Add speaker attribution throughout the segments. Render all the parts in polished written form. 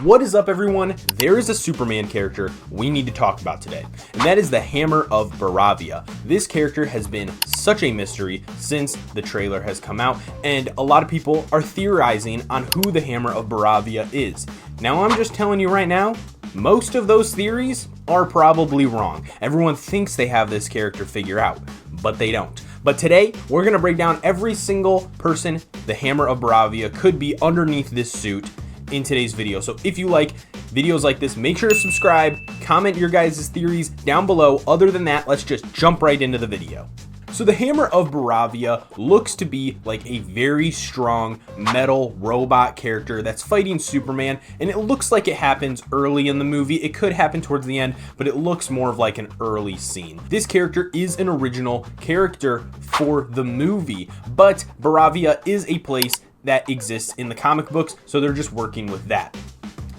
Speaker 1: What is up, everyone? There is a Superman character we need to talk about today, and that is the Hammer of Boravia. This character has been such a mystery since the trailer has come out, and a lot of people are theorizing on who the Hammer of Boravia is. Now, I'm just telling you right now, most of those theories are probably wrong. Everyone thinks they have this character figured out, but they don't. But today, we're going to break down every single person the Hammer of Baravia could be underneath this suit in today's video. So if you like videos like this, make sure to subscribe, comment your guys' theories down below. Other than that, let's just jump right into the video. So the Hammer of Boravia looks to be like a very strong metal robot character that's fighting Superman, and it looks like it happens early in the movie. It could happen towards the end, but it looks more of like an early scene. This character is an original character for the movie, but Baravia is a place that exists in the comic books, so they're just working with that.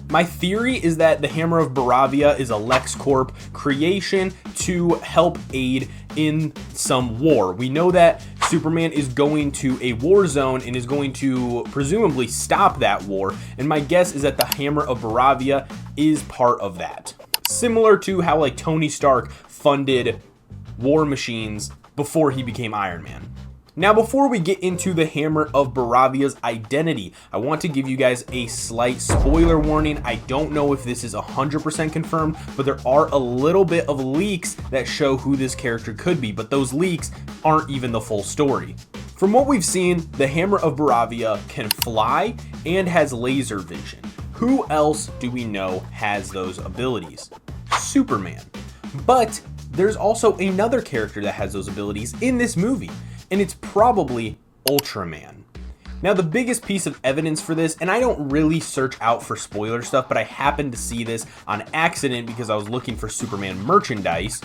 Speaker 1: My theory is that the Hammer of Boravia is a LexCorp creation to help aid in some war. We know that Superman is going to a war zone and is going to presumably stop that war, and my guess is that the Hammer of Boravia is part of that. Similar to how like Tony Stark funded war machines before he became Iron Man. Now, before we get into the Hammer of Boravia's identity, I want to give you guys a slight spoiler warning. I don't know if this is 100% confirmed, but there are a little bit of leaks that show who this character could be, but those leaks aren't even the full story. From what we've seen, the Hammer of Boravia can fly and has laser vision. Who else do we know has those abilities? Superman. But there's also another character that has those abilities in this movie, and it's probably Ultraman. Now, the biggest piece of evidence for this, and I don't really search out for spoiler stuff, but I happened to see this on accident because I was looking for Superman merchandise,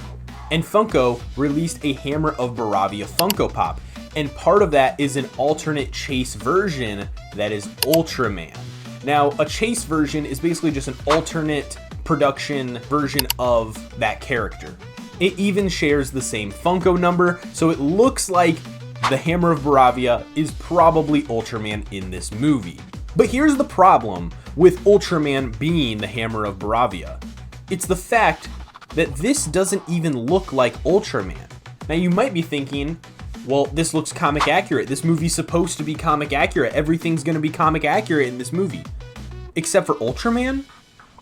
Speaker 1: and Funko released a Hammer of Boravia Funko Pop, and part of that is an alternate chase version that is Ultraman. Now, a chase version is basically just an alternate production version of that character. It even shares the same Funko number, so it looks like the Hammer of Boravia is probably Ultraman in this movie. But here's the problem with Ultraman being the Hammer of Boravia. It's the fact that this doesn't even look like Ultraman. Now, you might be thinking, well, this looks comic accurate. This movie's supposed to be comic accurate. Everything's going to be comic accurate in this movie. Except for Ultraman.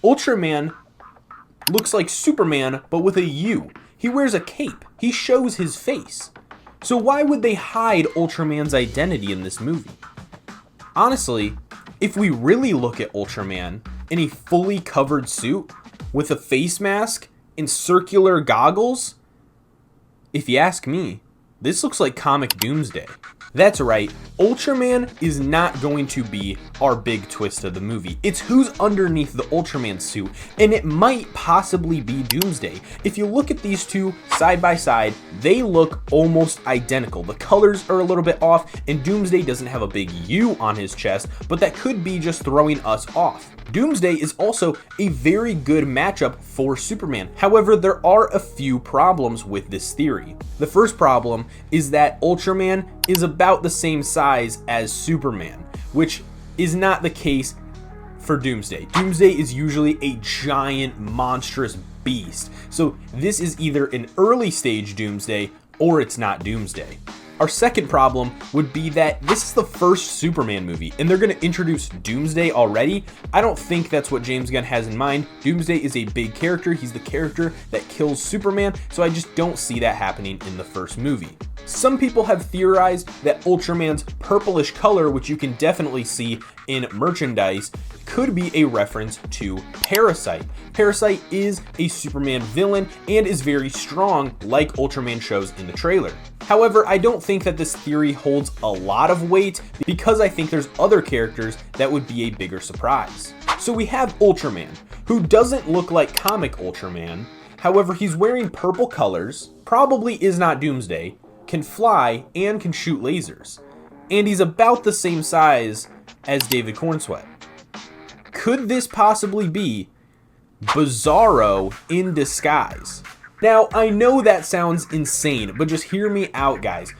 Speaker 1: Ultraman looks like Superman, but with a U. He wears a cape. He shows his face. So why would they hide Ultraman's identity in this movie? Honestly, if we really look at Ultraman in a fully covered suit with a face mask and circular goggles, if you ask me, this looks like comic Doomsday. That's right, Ultraman is not going to be our big twist of the movie. It's who's underneath the Ultraman suit, and it might possibly be Doomsday. If you look at these two side by side, they look almost identical. The colors are a little bit off, and Doomsday doesn't have a big U on his chest, but that could be just throwing us off. Doomsday is also a very good matchup for Superman. However, there are a few problems with this theory. The first problem is that Ultraman is about the same size as Superman, which is not the case for Doomsday. Doomsday is usually a giant, monstrous beast. So this is either an early stage Doomsday or it's not Doomsday. Our second problem would be that this is the first Superman movie, and they're going to introduce Doomsday already. I don't think that's what James Gunn has in mind. Doomsday is a big character. He's the character that kills Superman, so I just don't see that happening in the first movie. Some people have theorized that Ultraman's purplish color, which you can definitely see in merchandise, could be a reference to Parasite. Parasite is a Superman villain and is very strong, like Ultraman shows in the trailer. However, I don't think that this theory holds a lot of weight because I think there's other characters that would be a bigger surprise. So we have Ultraman, who doesn't look like comic Ultraman. However, he's wearing purple colors, probably is not Doomsday, can fly, and can shoot lasers. And he's about the same size as David Cornsweet. Could this possibly be Bizarro in disguise? Now, I know that sounds insane, but just hear me out, guys.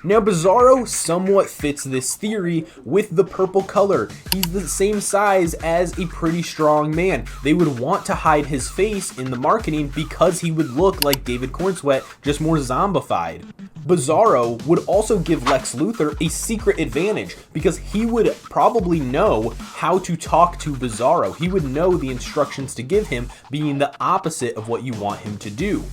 Speaker 1: Now Bizarro somewhat fits this theory with the purple color. He's the same size as a pretty strong man. They would want to hide his face in the marketing because he would look like David Cornsweat, just more zombified. Bizarro would also give Lex Luthor a secret advantage because he would probably know how to talk to Bizarro. He would know the instructions to give him, being the opposite of what you want him to do.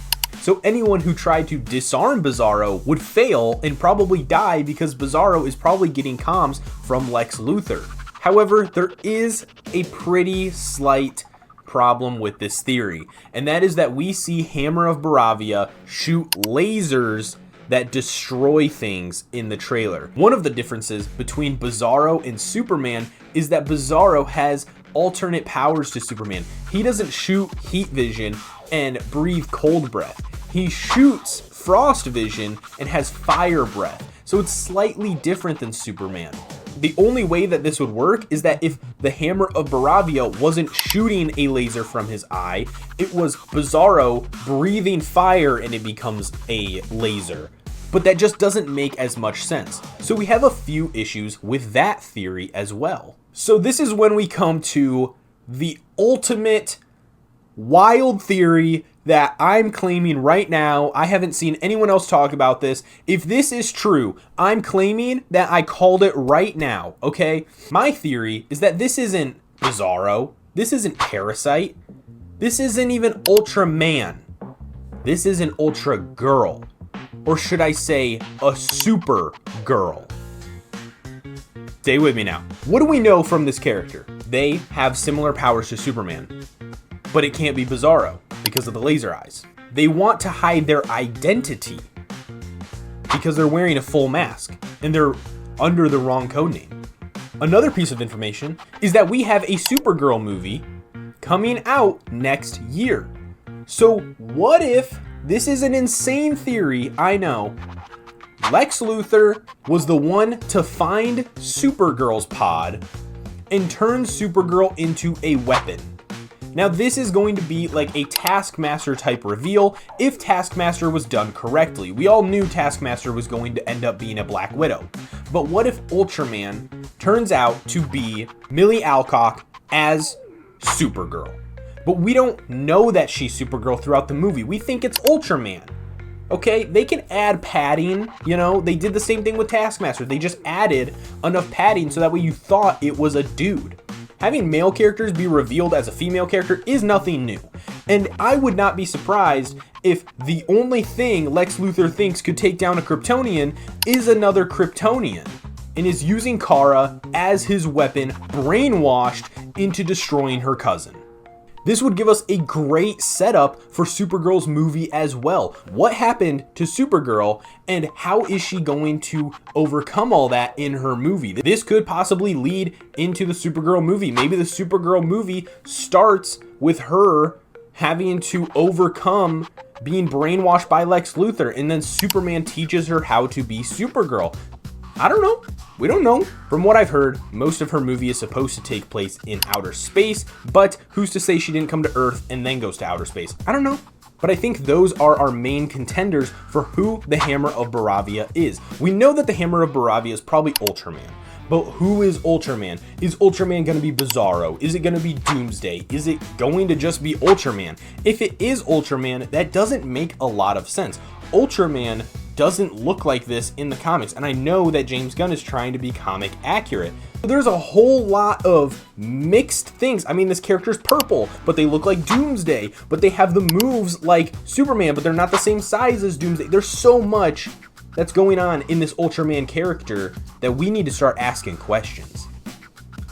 Speaker 1: So anyone who tried to disarm Bizarro would fail and probably die because Bizarro is probably getting comms from Lex Luthor. However, there is a pretty slight problem with this theory, and that is that we see Hammer of Boravia shoot lasers that destroy things in the trailer. One of the differences between Bizarro and Superman is that Bizarro has alternate powers to Superman. He doesn't shoot heat vision and breathe cold breath. He shoots frost vision and has fire breath. So it's slightly different than Superman. The only way that this would work is that if the Hammer of Baravia wasn't shooting a laser from his eye, it was Bizarro breathing fire and it becomes a laser. But that just doesn't make as much sense. So we have a few issues with that theory as well. So this is when we come to the ultimate wild theory that I'm claiming right now. I haven't seen anyone else talk about this. If this is true, I'm claiming that I called it right now, okay? My theory is that this isn't Bizarro. This isn't Parasite. This isn't even Ultraman. This is an Ultra Girl. Or should I say, a super girl? Stay with me now. What do we know from this character? They have similar powers to Superman, but it can't be Bizarro because of the laser eyes. They want to hide their identity because they're wearing a full mask and they're under the wrong codename. Another piece of information is that we have a Supergirl movie coming out next year. So what if, this is an insane theory, I know, Lex Luthor was the one to find Supergirl's pod and turn Supergirl into a weapon. Now this is going to be like a Taskmaster type reveal if Taskmaster was done correctly. We all knew Taskmaster was going to end up being a Black Widow. But what if Ultraman turns out to be Millie Alcock as Supergirl? But we don't know that she's Supergirl throughout the movie. We think it's Ultraman. Okay, they can add padding, you know, they did the same thing with Taskmaster. They just added enough padding so that way you thought it was a dude. Having male characters be revealed as a female character is nothing new. And I would not be surprised if the only thing Lex Luthor thinks could take down a Kryptonian is another Kryptonian and is using Kara as his weapon, brainwashed into destroying her cousin. This would give us a great setup for Supergirl's movie as well. What happened to Supergirl and how is she going to overcome all that in her movie? This could possibly lead into the Supergirl movie. Maybe the Supergirl movie starts with her having to overcome being brainwashed by Lex Luthor and then Superman teaches her how to be Supergirl. I don't know. We don't know. From what I've heard, most of her movie is supposed to take place in outer space, but who's to say she didn't come to Earth and then goes to outer space? I don't know. But I think those are our main contenders for who the Hammer of Boravia is. We know that the Hammer of Boravia is probably Ultraman. But who is Ultraman? Is Ultraman going to be Bizarro? Is it going to be Doomsday? Is it going to just be Ultraman? If it is Ultraman, that doesn't make a lot of sense. Ultraman doesn't look like this in the comics, and I know that James Gunn is trying to be comic accurate. There's a whole lot of mixed things. I mean, this character's purple, but they look like Doomsday, but they have the moves like Superman, but they're not the same size as Doomsday. There's so much that's going on in this Ultraman character that we need to start asking questions.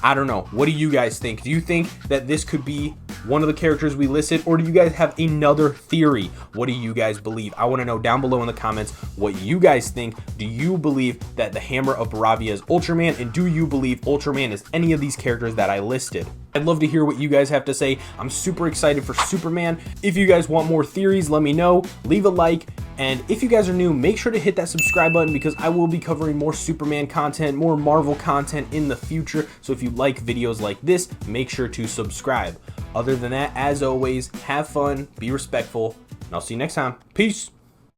Speaker 1: I don't know. What do you guys think? Do you think that this could be one of the characters we listed, or do you guys have another theory? What do you guys believe? I want to know down below in the comments what you guys think. Do you believe that the Hammer of Boravia is Ultraman, and do you believe Ultraman is any of these characters that I listed? I'd love to hear what you guys have to say. I'm super excited for Superman. If you guys want more theories, let me know. Leave a like. And if you guys are new, make sure to hit that subscribe button because I will be covering more Superman content, more Marvel content in the future. So if you like videos like this, make sure to subscribe. Other than that, as always, have fun, be respectful, and I'll see you next time. Peace.